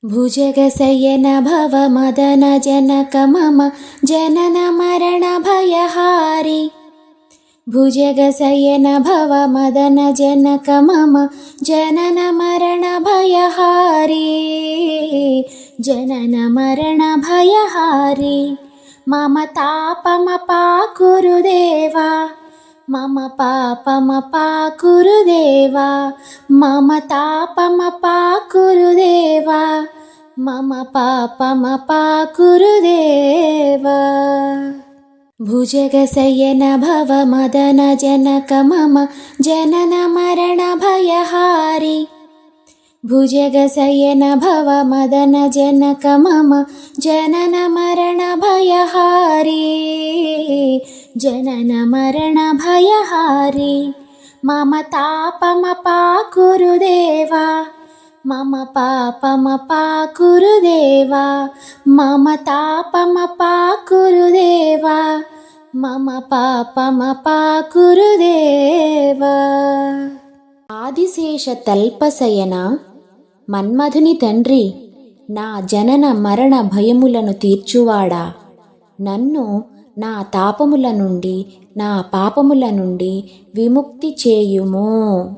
भुजगशयन भव मदन जनक मम जनन मरण भयहारी। भुजगशयन भव मदन जनक मम जनन मरण भयहारी। जनन मरण भयहारी। मम तापमपाकुरु देवा। मम पापमपाकुरु देवा। मम तापमपाकुरु देवा। मम पापमपाकुरु देवा। भुजगशयन भव मदन जनक मम जनन मरण भयहारी। भुजगशयन भव मदन जनक मम जनन मरण भयहारी। जनन मरण भयहारी। मम तापमपाकुरु देवा। मम पापमपाकुरु देवा। मम तापमपाकुरु देवा। मम पापमपाकुरु देवा। ఆదిశేష తల్పశయన మన్మధుని తండ్రి, నా జనన మరణ భయములను తీర్చువాడా, నన్ను నా తాపముల నుండి నా పాపముల నుండి విముక్తి చేయుము.